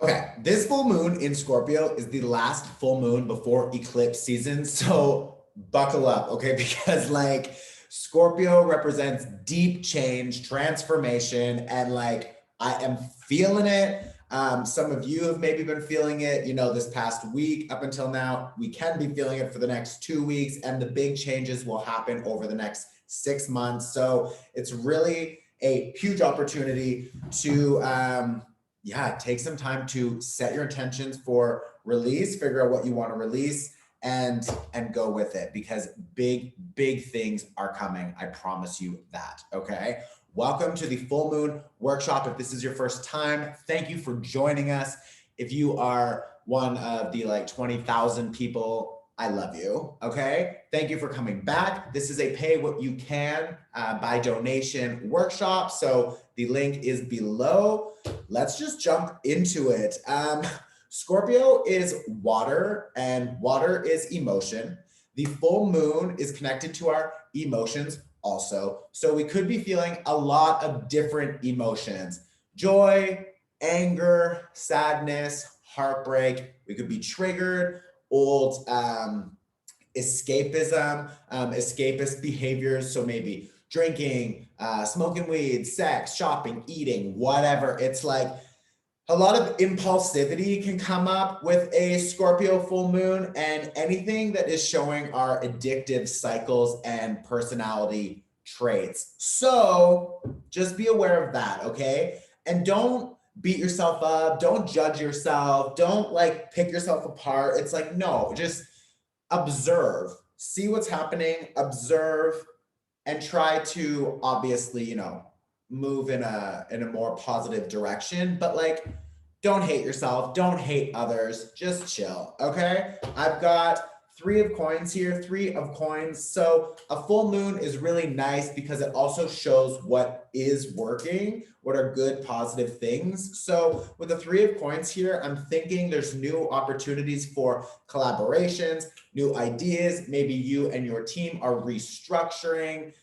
Okay, this full moon in Scorpio is the last full moon before eclipse season. So buckle up, okay? Because like Scorpio represents deep change, transformation, and like I am feeling it. Some of you have maybe been feeling it, this past week up until now. We can be feeling it for the next 2 weeks, and the big changes will happen over the next 6 months. So it's really a huge opportunity to take some time to set your intentions for release, figure out what you want to release, and go with it, because big things are coming. I promise you that. Okay. Welcome to the full moon workshop. If this is your first time, thank you for joining us. If you are one of the 20,000 people, I love you. Okay. Thank you for coming back. This is a pay what you can by donation workshop. So the link is below. Let's just jump into it. Scorpio is water, and water is emotion. The full moon is connected to our emotions also. So we could be feeling a lot of different emotions: joy, anger, sadness, heartbreak. We could be triggered, old escapism, escapist behaviors. So maybe drinking, smoking weed, sex, shopping, eating, whatever. It's like a lot of impulsivity can come up with a Scorpio full moon, and anything that is showing our addictive cycles and personality traits. So just be aware of that, okay? And don't beat yourself up. Don't judge yourself. Don't pick yourself apart. It's like, no, just observe, see what's happening, observe, and try to obviously, move in a more positive direction. But don't hate yourself, don't hate others, just chill. Okay. I've got 3 of coins here, 3 of coins. So a full moon is really nice because it also shows what is working, what are good positive things. So with the 3 of coins here, I'm thinking there's new opportunities for collaborations, new ideas. Maybe you and your team are restructuring.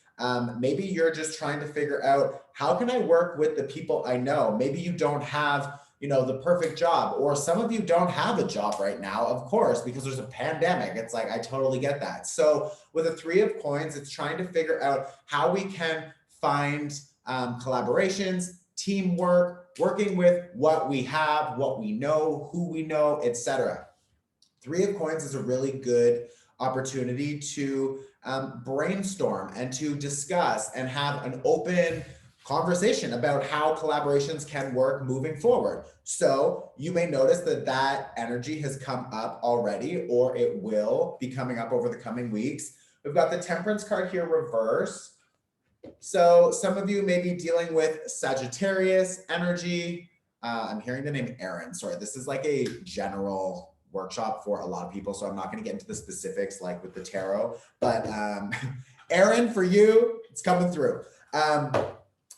Maybe you're just trying to figure out, how can I work with the people I know? Maybe you don't have the perfect job, or some of you don't have a job right now, of course, because there's a pandemic. It's like, I totally get that. So with a 3 of coins, it's trying to figure out how we can find collaborations, teamwork, working with what we have, what we know, who we know, etc. 3 of coins is a really good opportunity to brainstorm and to discuss and have an open conversation about how collaborations can work moving forward. So you may notice that energy has come up already, or it will be coming up over the coming weeks. We've got the Temperance card here reverse. So some of you may be dealing with Sagittarius energy. I'm hearing the name Aaron. Sorry, this is like a general workshop for a lot of people, so I'm not going to get into the specifics like with the tarot. But Aaron, for you, it's coming through.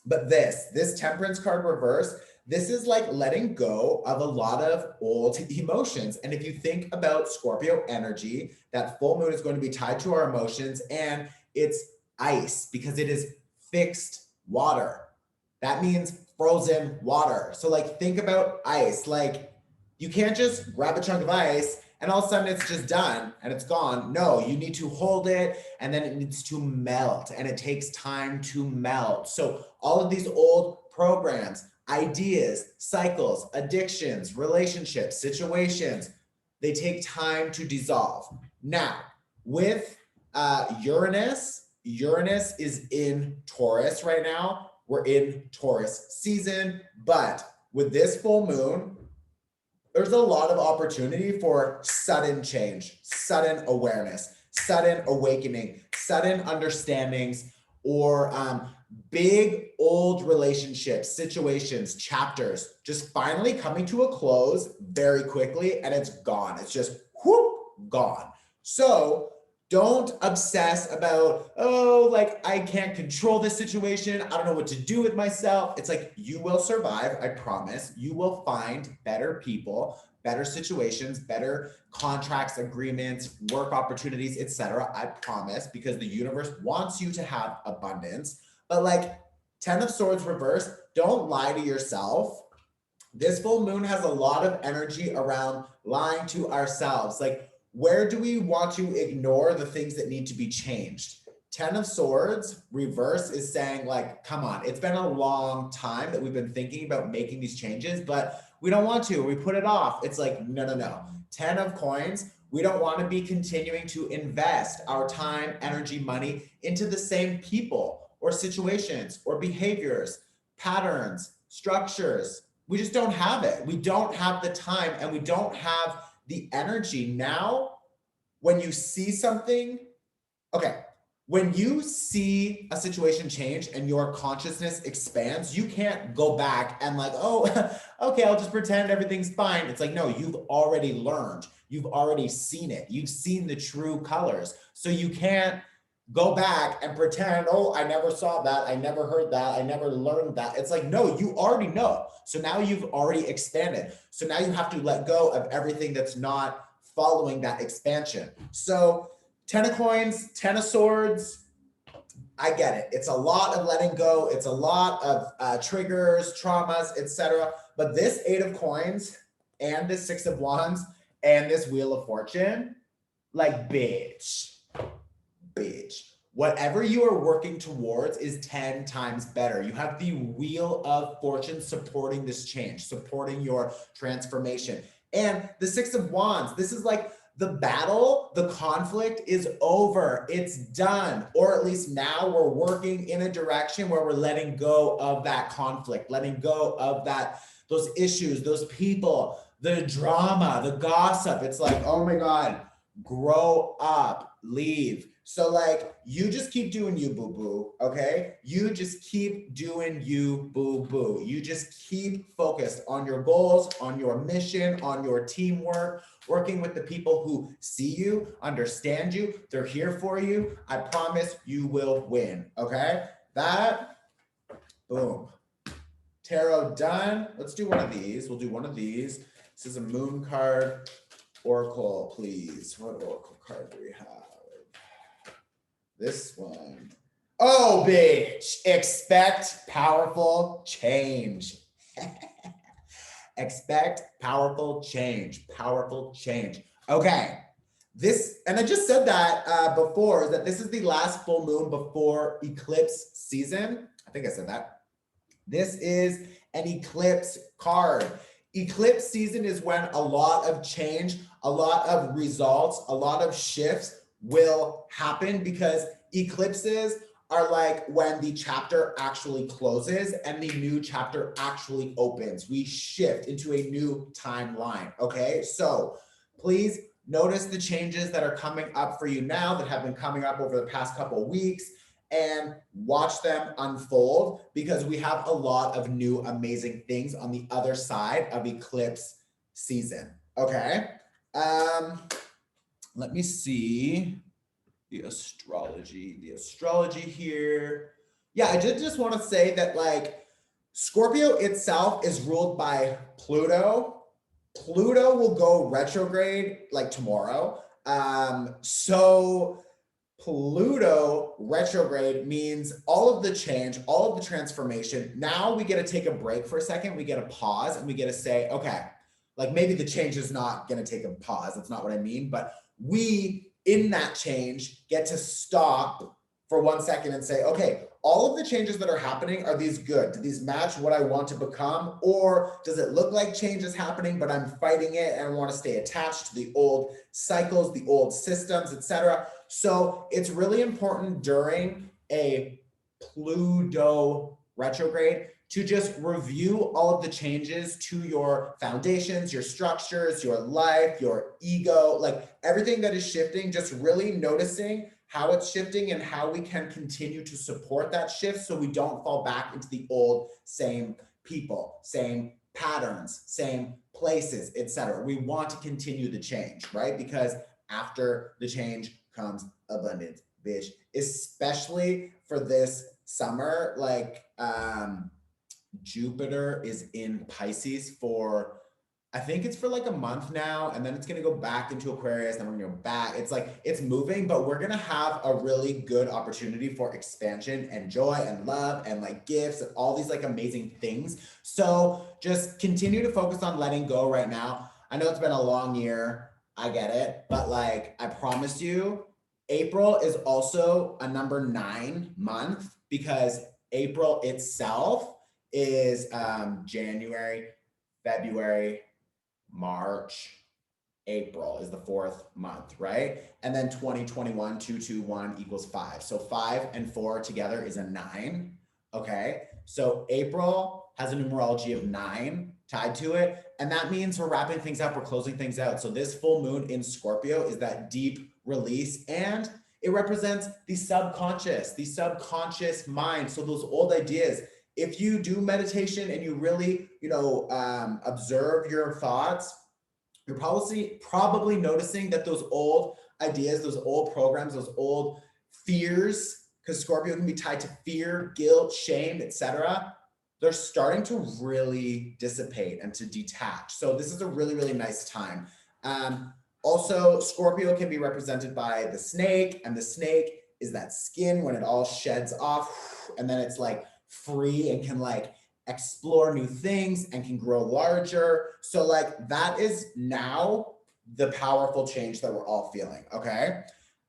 But this Temperance card reverse, this is like letting go of a lot of old emotions. And if you think about Scorpio energy, that full moon is going to be tied to our emotions, and it's ice because it is fixed water. That means frozen water. So think about ice. You can't just grab a chunk of ice and all of a sudden it's just done and it's gone. No, you need to hold it, and then it needs to melt, and it takes time to melt. So all of these old programs, ideas, cycles, addictions, relationships, situations, they take time to dissolve. Now, with Uranus is in Taurus right now. We're in Taurus season, but with this full moon, there's a lot of opportunity for sudden change, sudden awareness, sudden awakening, sudden understandings, or big old relationships, situations, chapters, just finally coming to a close very quickly, and it's gone. It's just whoop, gone. So don't obsess about, I can't control this situation. I don't know what to do with myself. It's like, you will survive. I promise. You will find better people, better situations, better contracts, agreements, work opportunities, etc. I promise, because the universe wants you to have abundance. But 10 of Swords reverse, don't lie to yourself. This full moon has a lot of energy around lying to ourselves. Like, where do we want to ignore the things that need to be changed? 10 of Swords reverse is saying, like, come on, it's been a long time that we've been thinking about making these changes, but we don't want to. We put it off. It's like, no, no, no. 10 of Coins, we don't want to be continuing to invest our time, energy, money into the same people or situations or behaviors, patterns, structures. We just don't have it. We don't have the time and we don't have the energy. Now, when you see something, okay, when you see a situation change and your consciousness expands, you can't go back and like, oh, okay, I'll just pretend everything's fine. It's like, no, you've already learned. You've already seen it. You've seen the true colors. So you can't go back and pretend, oh, I never saw that. I never heard that. I never learned that. It's like, no, you already know. So now you've already expanded. So now you have to let go of everything that's not following that expansion. So 10 of Coins, 10 of Swords, I get it. It's a lot of letting go. It's a lot of triggers, traumas, etc. But this 8 of Coins and this 6 of Wands and this Wheel of Fortune, like, bitch. Whatever you are working towards is 10 times better. You have the Wheel of Fortune supporting this change, supporting your transformation. And the 6 of Wands, this is like the battle, the conflict is over. It's done. Or at least now we're working in a direction where we're letting go of that conflict, letting go of those issues, those people, the drama, the gossip. It's like, oh my God, grow up, leave. So like, you just keep doing you, boo-boo, okay? You just keep doing you, boo-boo. You just keep focused on your goals, on your mission, on your teamwork, working with the people who see you, understand you, they're here for you. I promise you will win, okay? That, boom. Tarot done. Let's do one of these. We'll do one of these. This is a moon card. Oracle, please. What Oracle card do we have? This one. Oh, bitch. Expect powerful change. Expect powerful change. Powerful change. Okay. This, and I just said that before, that this is the last full moon before eclipse season. I think I said that. This is an eclipse card. Eclipse season is when a lot of change, a lot of results, a lot of shifts will happen, because eclipses are like when the chapter actually closes and the new chapter actually opens. We shift into a new timeline, okay? So please notice the changes that are coming up for you now, that have been coming up over the past couple of weeks, and watch them unfold, because we have a lot of new amazing things on the other side of eclipse season, okay? Let me see the astrology here. Yeah, I did just want to say that, like, Scorpio itself is ruled by Pluto. Pluto will go retrograde like tomorrow. So Pluto retrograde means all of the change, all of the transformation. Now we get to take a break for a second. We get to pause and we get to say, okay, like, maybe the change is not going to take a pause. That's not what I mean. But we, in that change, get to stop for 1 second and say, okay, all of the changes that are happening, are these good? Do these match what I want to become? Or does it look like change is happening, but I'm fighting it and I want to stay attached to the old cycles, the old systems, etc.? So it's really important during a Pluto retrograde to just review all of the changes to your foundations, your structures, your life, your ego, like everything that is shifting, just really noticing how it's shifting and how we can continue to support that shift so we don't fall back into the old same people, same patterns, same places, etc. We want to continue the change, right? Because after the change comes abundance, bitch, especially for this summer. Like, Jupiter is in Pisces for I think it's for like a month now, and then it's gonna go back into Aquarius, then we're gonna go back. It's like, it's moving, but we're gonna have a really good opportunity for expansion and joy and love and like gifts and all these like amazing things. So just continue to focus on letting go right now. I know it's been a long year, I get it, but like, I promise you, April is also a number 9 month, because April itself is January, February, March, April is the 4th month, right? And then 2021, 221 equals 5. So 5 and 4 together is a 9. Okay. So April has a numerology of 9 tied to it. And that means we're wrapping things up, we're closing things out. So this full moon in Scorpio is that deep release, and it represents the subconscious mind. So those old ideas, if you do meditation and you really, observe your thoughts, you're probably noticing that those old ideas, those old programs, those old fears, because Scorpio can be tied to fear, guilt, shame, etc., they're starting to really dissipate and to detach. So this is a really, really nice time. Also, Scorpio can be represented by the snake, and the snake is that skin when it all sheds off, and then it's like free and can like explore new things and can grow larger. So like that is now the powerful change that we're all feeling, okay?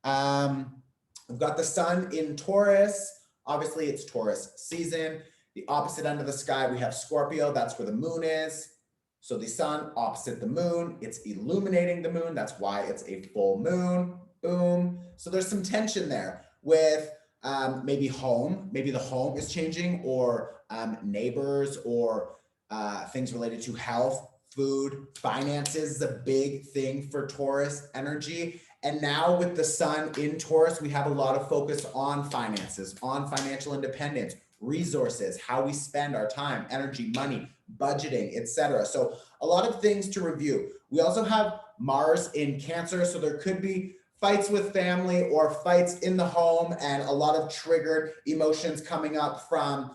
We've got the sun in Taurus. Obviously it's Taurus season. The opposite end of the sky, we have Scorpio. That's where the moon is. So the sun opposite the moon, it's illuminating the moon. That's why it's a full moon, boom. So there's some tension there with maybe home, maybe the home is changing, or neighbors, or things related to health, food, finances is a big thing for Taurus energy. And now with the sun in Taurus, we have a lot of focus on finances, on financial independence, resources, how we spend our time, energy, money, budgeting, etc. So a lot of things to review. We also have Mars in Cancer, so there could be fights with family or fights in the home, and a lot of triggered emotions coming up from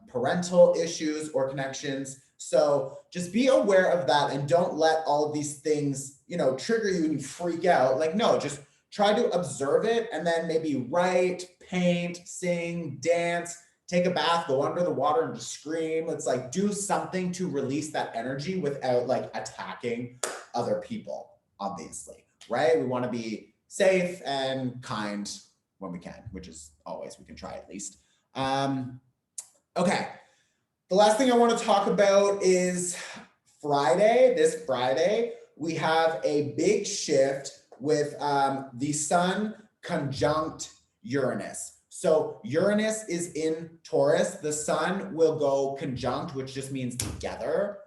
parental issues or connections. So just be aware of that, and don't let all of these things, trigger you and you freak out. Like, no, just try to observe it, and then maybe write, paint, sing, dance, take a bath, go under the water and just scream. It's like, do something to release that energy without like attacking other people, obviously, right? We want to be safe and kind when we can, which is always, we can try at least. Okay. The last thing I want to talk about is Friday. This Friday, we have a big shift with the sun conjunct Uranus. So Uranus is in Taurus. The sun will go conjunct, which just means together.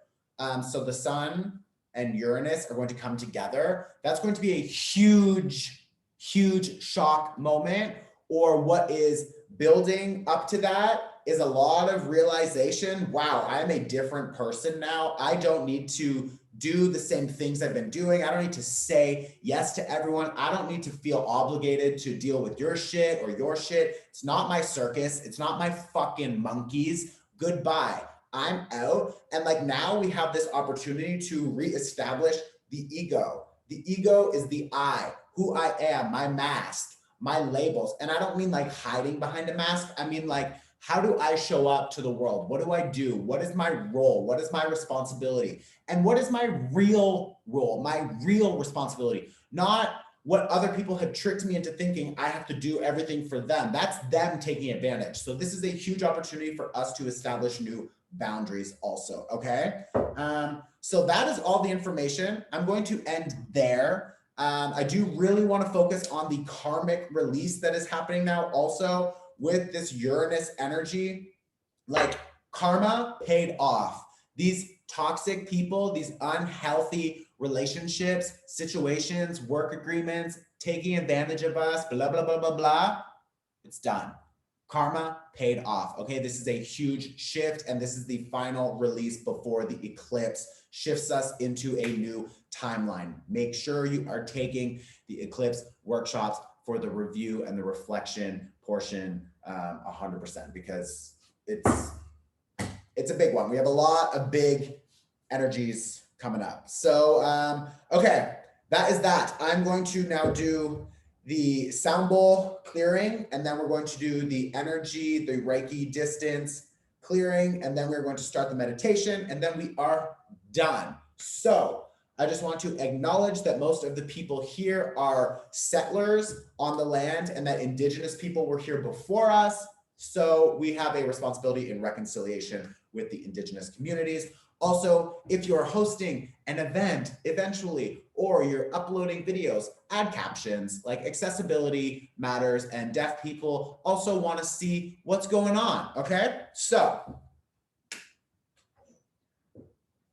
So the sun and Uranus are going to come together. That's going to be a huge, huge shock moment, or what is building up to that is a lot of realization. Wow, I'm a different person now. I don't need to do the same things I've been doing. I don't need to say yes to everyone. I don't need to feel obligated to deal with your shit or your shit. It's not my circus. It's not my fucking monkeys. Goodbye. I'm out. And like now we have this opportunity to reestablish the ego. The ego is the I, who I am, my mask, my labels. And I don't mean like hiding behind a mask. I mean like, how do I show up to the world? What do I do? What is my role? What is my responsibility? And what is my real role, my real responsibility? Not what other people have tricked me into thinking I have to do everything for them. That's them taking advantage. So this is a huge opportunity for us to establish new boundaries also, okay? So that is all the information. I'm going to end there. I do really want to focus on the karmic release that is happening now also with this Uranus energy. Like, karma paid off. These toxic people, these unhealthy relationships, situations, work agreements, taking advantage of us, blah, blah, blah, blah, blah. It's done. Karma paid off. Okay, this is a huge shift, and this is the final release before the eclipse shifts us into a new timeline. Make sure you are taking the eclipse workshops for the review and the reflection portion 100%, because it's a big one. We have a lot of big energies coming up. So, okay, that is that. I'm going to now do the sound bowl clearing, and then we're going to do the energy, the Reiki distance clearing, and then we're going to start the meditation, and then we are done. So I just want to acknowledge that most of the people here are settlers on the land and that indigenous people were here before us. So we have a responsibility in reconciliation with the indigenous communities. Also, if you're hosting an event eventually, or you're uploading videos, add captions. Like accessibility matters, and deaf people also want to see what's going on, okay? So,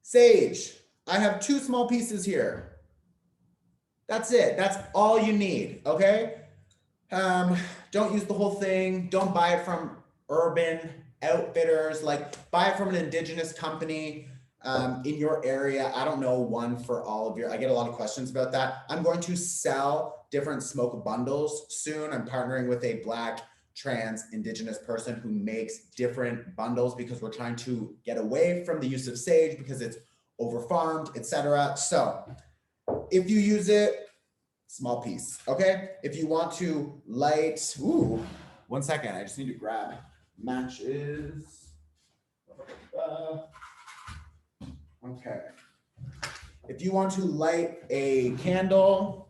sage, I have 2 small pieces here. That's it, that's all you need, okay? Don't use the whole thing. Don't buy it from Urban Outfitters. Like, buy it from an indigenous company in your area. I don't know one for all of your, I get a lot of questions about that. I'm going to sell different smoke bundles soon. I'm partnering with a Black trans indigenous person who makes different bundles because we're trying to get away from the use of sage because it's over farmed, etc. So if you use it, small piece, okay? If you want to light, ooh, 1 second, I just need to grab matches. Okay. If you want to light a candle,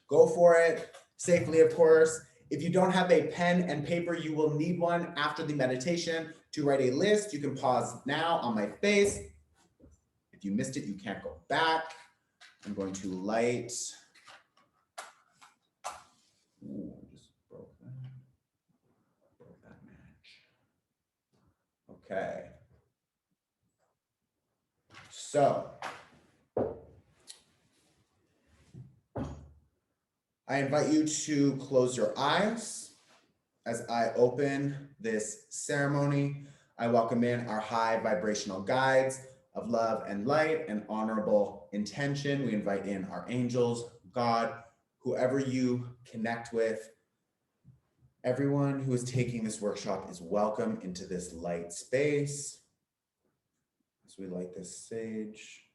go for it, safely, of course. If you don't have a pen and paper, you will need one after the meditation to write a list. You can pause now on my face. If you missed it, you can't go back. I'm going to light. Ooh, I just broke that match. Okay. So I invite you to close your eyes as I open this ceremony. I welcome in our high vibrational guides of love and light and honorable intention. We invite in our angels, God, whoever you connect with. Everyone who is taking this workshop is welcome into this light space. As we light this sage.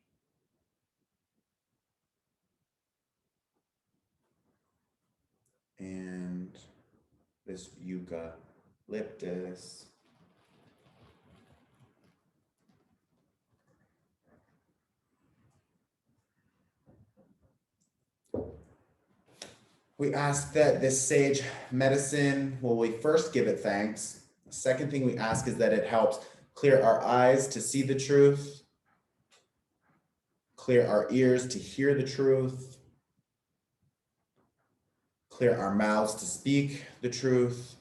And this eucalyptus. We ask that this sage medicine, well, we first give it thanks. The second thing we ask is that it helps clear our eyes to see the truth, clear our ears to hear the truth, clear our mouths to speak the truth,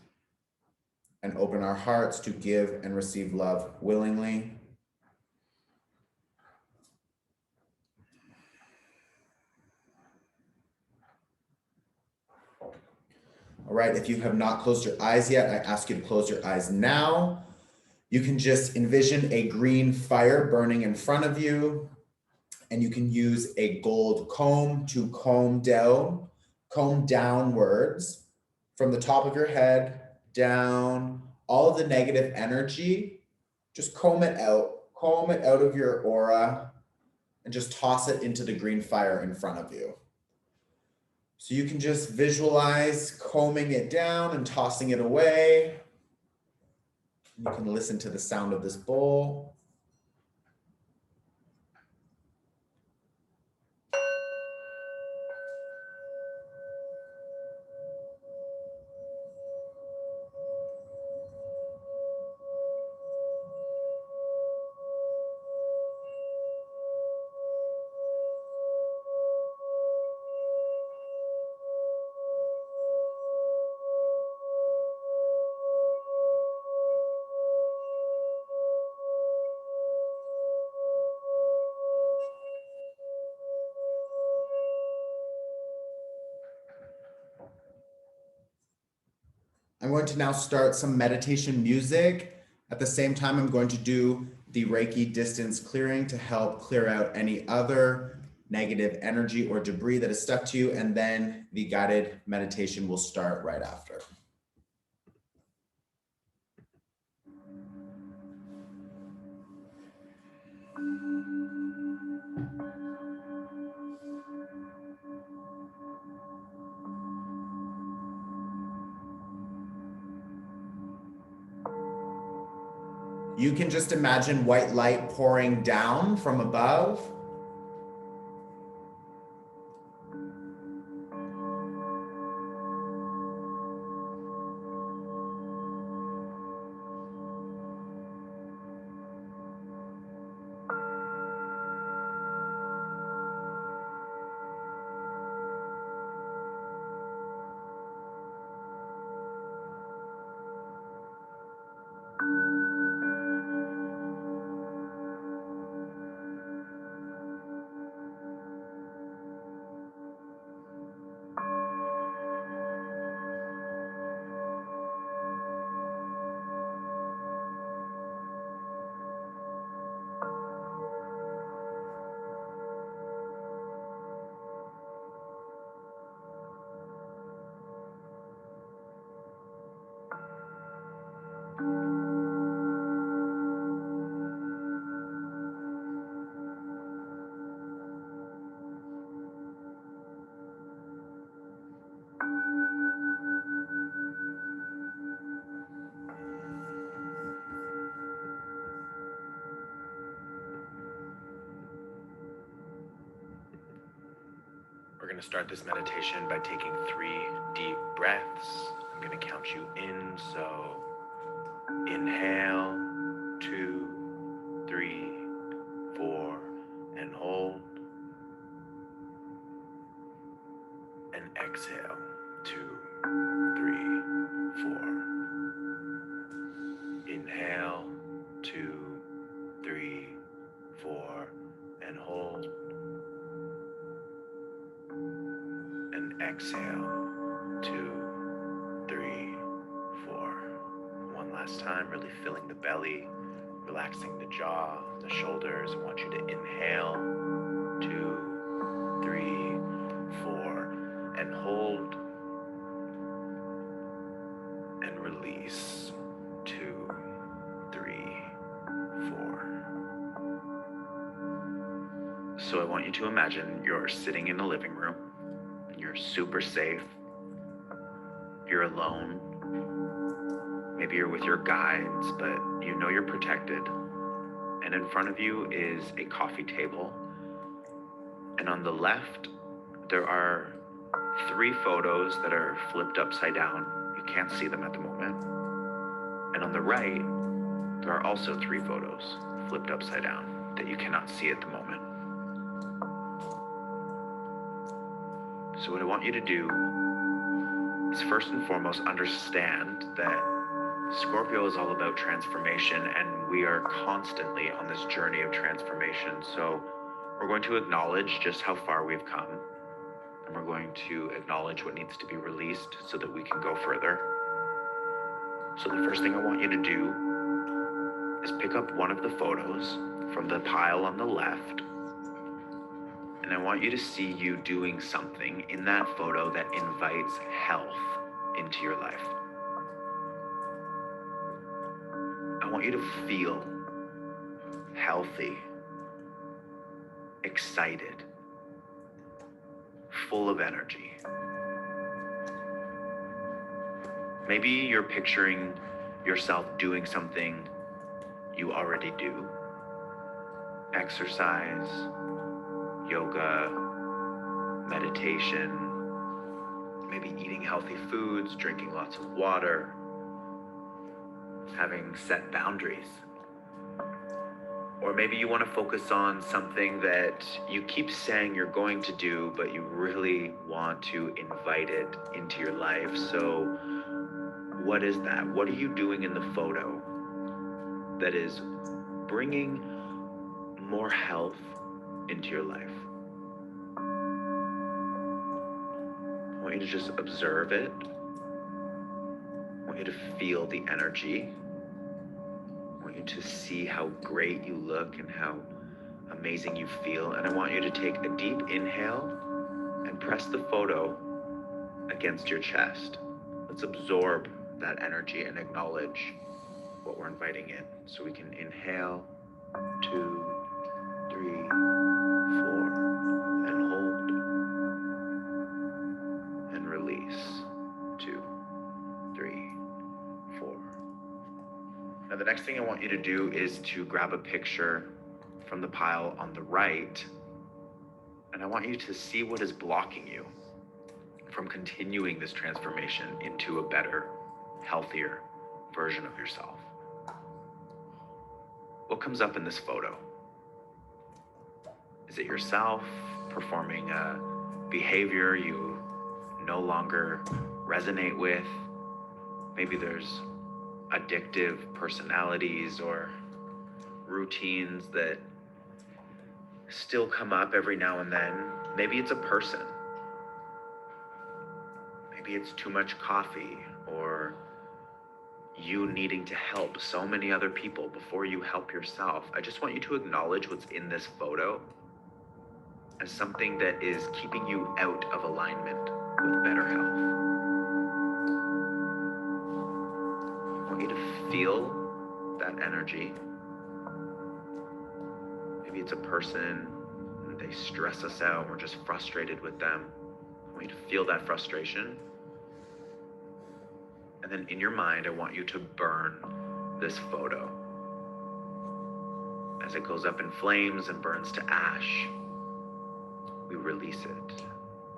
and open our hearts to give and receive love willingly. All right, if you have not closed your eyes yet, I ask you to close your eyes now. You can just envision a green fire burning in front of you, and you can use a gold comb to comb downwards from the top of your head down all of the negative energy. Just comb it out of your aura, and just toss it into the green fire in front of you. So you can just visualize combing it down and tossing it away. You can listen to the sound of this bowl. I'm going to now start some meditation music. At the same time, I'm going to do the Reiki distance clearing to help clear out any other negative energy or debris that is stuck to you, and then the guided meditation will start right after. You can just imagine white light pouring down from above. We're going to start this meditation by taking 3 deep breaths. I'm going to count you in, so inhale, 2, 3, 4, and hold. And exhale, 2, 3, 4. Inhale, 2, 3, 4, and hold. And exhale, 2, 3, 4. One last time, really filling the belly, relaxing the jaw, the shoulders. I want you to inhale, 2, 3, 4, and hold. And release, 2, 3, 4. So I want you to imagine you're sitting in a living room. You're super safe. You're alone. Maybe you're with your guides, but you know you're protected. And in front of you is a coffee table. And on the left, there are 3 photos that are flipped upside down. You can't see them at the moment. And on the right, there are also 3 photos flipped upside down that you cannot see at the moment. So what I want you to do is first and foremost understand that Scorpio is all about transformation, and we are constantly on this journey of transformation. So we're going to acknowledge just how far we've come, and we're going to acknowledge what needs to be released so that we can go further. So the first thing I want you to do is pick up one of the photos from the pile on the left, and I want you to see you doing something in that photo that invites health into your life. I want you to feel healthy, excited, full of energy. Maybe you're picturing yourself doing something you already do. Exercise, yoga, meditation, maybe eating healthy foods, drinking lots of water, having set boundaries. Or maybe you want to focus on something that you keep saying you're going to do, but you really want to invite it into your life. So what is that? What are you doing in the photo that is bringing more health into your life? I want you to just observe it. I want you to feel the energy. I want you to see how great you look and how amazing you feel. And I want you to take a deep inhale and press the photo against your chest. Let's absorb that energy and acknowledge what we're inviting in. So we can inhale, 2, 3, 4, and hold. And release, 2, 3, 4. Now the next thing I want you to do is to grab a picture from the pile on the right, and I want you to see what is blocking you from continuing this transformation into a better, healthier version of yourself. What comes up in this photo? Is it yourself performing a behavior you no longer resonate with? Maybe there's addictive personalities or routines that still come up every now and then. Maybe it's a person. Maybe it's too much coffee, or you needing to help so many other people before you help yourself. I just want you to acknowledge what's in this photo as something that is keeping you out of alignment with better health. I want you to feel that energy. Maybe it's a person and they stress us out. We're just frustrated with them. I want you to feel that frustration. And then in your mind, I want you to burn this photo. As it goes up in flames and burns to ash, we release it.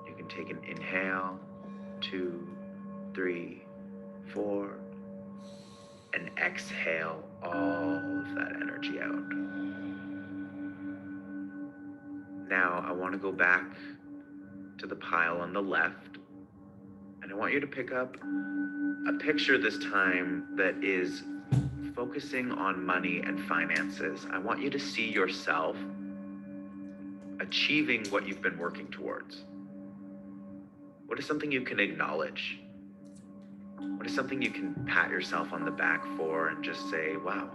You can take an inhale, 2, 3, 4, and exhale all of that energy out. Now I want to go back to the pile on the left, and I want you to pick up a picture this time that is focusing on money and finances. I want you to see yourself achieving what you've been working towards. What is something you can acknowledge? What is something you can pat yourself on the back for and just say, wow,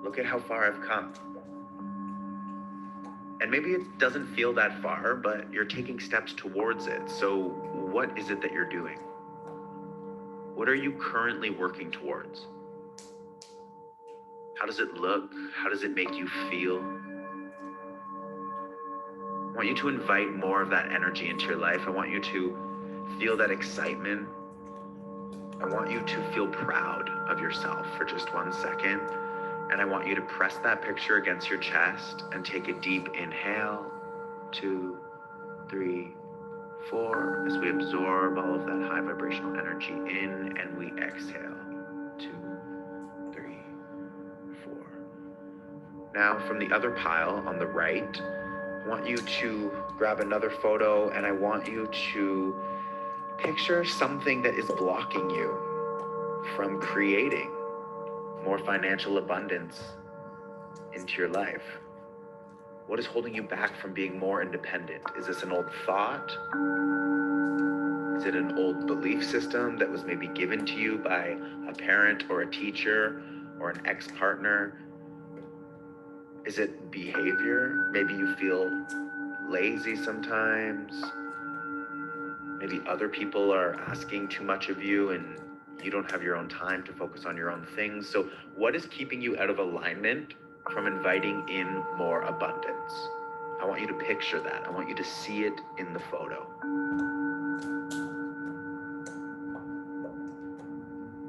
look at how far I've come. And maybe it doesn't feel that far, but you're taking steps towards it. So what is it that you're doing? What are you currently working towards? How does it look? How does it make you feel? I want you to invite more of that energy into your life. I want you to feel that excitement. I want you to feel proud of yourself for just 1 second. And I want you to press that picture against your chest and take a deep inhale, 2, 3, 4, as we absorb all of that high vibrational energy in, and we exhale, 2, 3, 4. Now from the other pile on the right, I want you to grab another photo, and I want you to picture something that is blocking you from creating more financial abundance into your life. What is holding you back from being more independent? Is this an old thought? Is it an old belief system that was maybe given to you by a parent or a teacher or an ex-partner? Is it behavior? Maybe you feel lazy sometimes. Maybe other people are asking too much of you and you don't have your own time to focus on your own things. So what is keeping you out of alignment from inviting in more abundance? I want you to picture that. I want you to see it in the photo.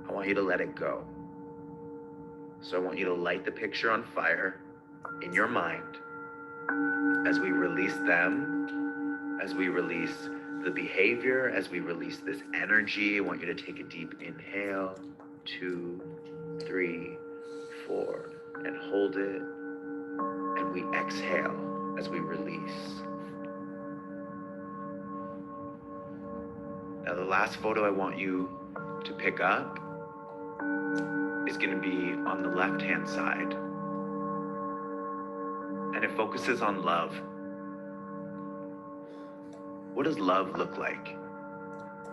I want you to let it go. So I want you to light the picture on fire in your mind as we release them, as we release the behavior, as we release this energy. I want you to take a deep inhale, 2, 3, 4, and hold it. And we exhale as we release. Now the last photo I want you to pick up is going to be on the left-hand side. And it focuses on love. What does love look like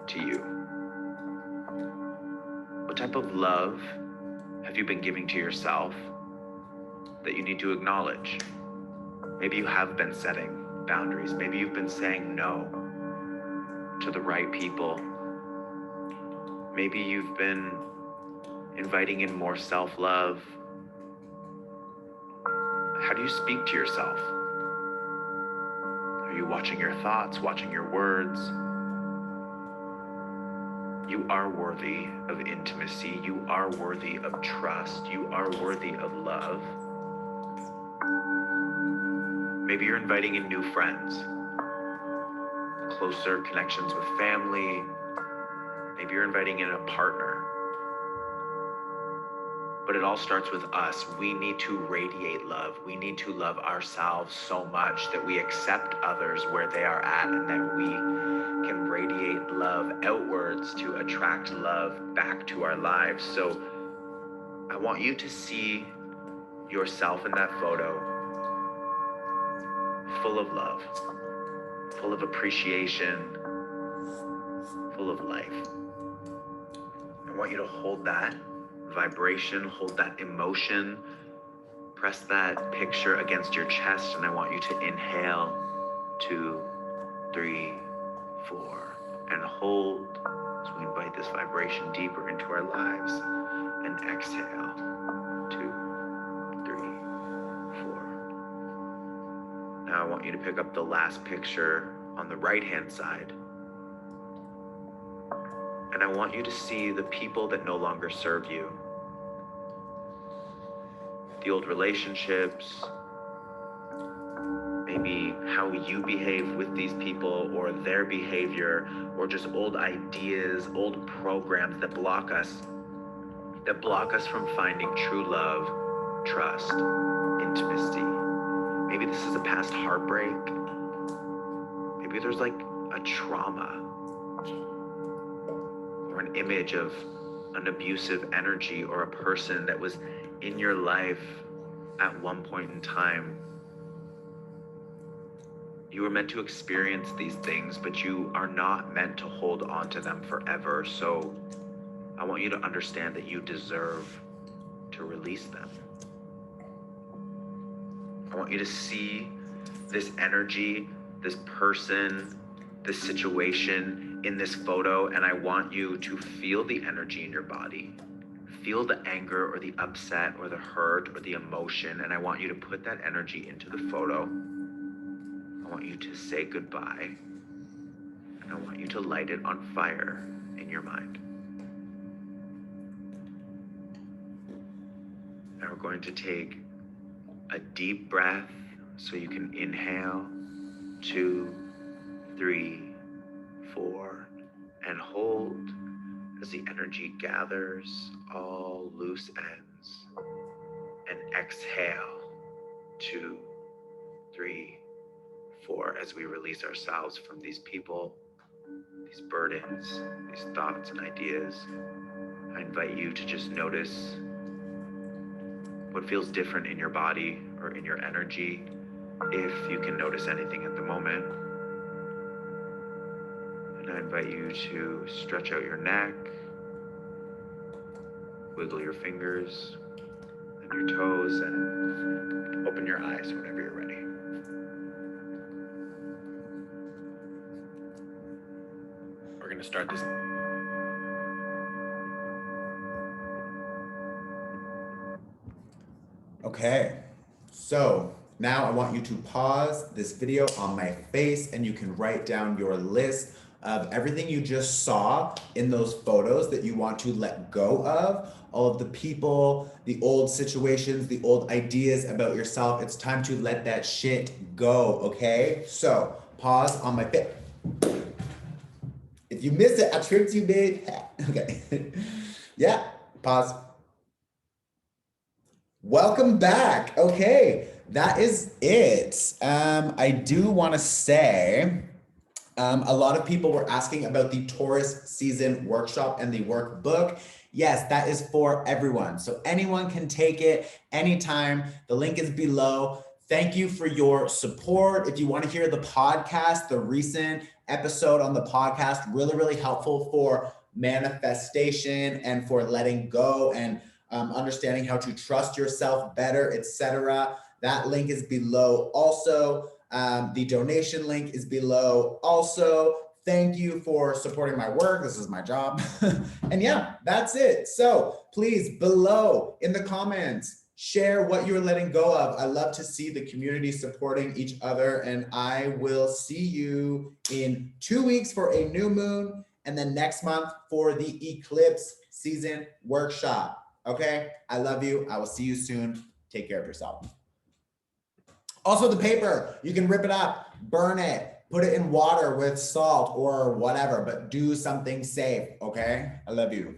to you? What type of love have you been giving to yourself that you need to acknowledge? Maybe you have been setting boundaries. Maybe you've been saying no to the right people. Maybe you've been inviting in more self-love. How do you speak to yourself? Are you watching your thoughts, watching your words? You are worthy of intimacy. You are worthy of trust. You are worthy of love. Maybe you're inviting in new friends, closer connections with family. Maybe you're inviting in a partner. But it all starts with us. We need to radiate love. We need to love ourselves so much that we accept others where they are at, and that we can radiate love outwards to attract love back to our lives. So I want you to see yourself in that photo full of love, full of appreciation, full of life. I want you to hold that vibration, hold that emotion, press that picture against your chest, and I want you to inhale 2, 3, 4, and hold as we invite this vibration deeper into our lives, and exhale 2, 3, 4. Now I want you to pick up the last picture on the right-hand side, and I want you to see the people that no longer serve you. The old relationships, maybe how you behave with these people or their behavior, or just old ideas, old programs that block us from finding true love, trust, intimacy. Maybe this is a past heartbreak. Maybe there's like a trauma or an image of an abusive energy or a person that was in your life at one point in time. You were meant to experience these things, but you are not meant to hold on to them forever. So I want you to understand that you deserve to release them. I want you to see this energy, this person, this situation in this photo, and I want you to feel the energy in your body. Feel the anger or the upset or the hurt or the emotion, and I want you to put that energy into the photo. I want you to say goodbye, and I want you to light it on fire in your mind. Now we're going to take a deep breath, so you can inhale 2, 3, 4, and hold as the energy gathers all loose ends, and exhale 2, 3, 4 as we release ourselves from these people, these burdens, these thoughts and ideas. I invite you to just notice what feels different in your body or in your energy, if you can notice anything at the moment. And I invite you to stretch out your neck, wiggle your fingers and your toes, and open your eyes whenever you're ready. We're going to start this. Okay, so now I want you to pause this video on my face, and you can write down your list of everything you just saw in those photos that you want to let go of, all of the people, the old situations, the old ideas about yourself. It's time to let that shit go, okay? So pause on my face. If you missed it, I tricked you, babe. Okay, yeah, pause. Welcome back. Okay, that is it. I do want to say, a lot of people were asking about the Taurus season workshop and the workbook. Yes, that is for everyone. So anyone can take it anytime. The link is below. Thank you for your support. If you want to hear the podcast, the recent episode on the podcast, really, really helpful for manifestation and for letting go and understanding how to trust yourself better, etc. That link is below also. The donation link is below also. Thank you for supporting my work. This is my job. And yeah, that's it. So please, below in the comments, share what you're letting go of. I love to see the community supporting each other, and I will see you in 2 weeks for a new moon. and then next month for the eclipse season workshop. Okay, I love you. I will see you soon. Take care of yourself. Also, the paper, you can rip it up, burn it, put it in water with salt or whatever, but do something safe. Okay, I love you.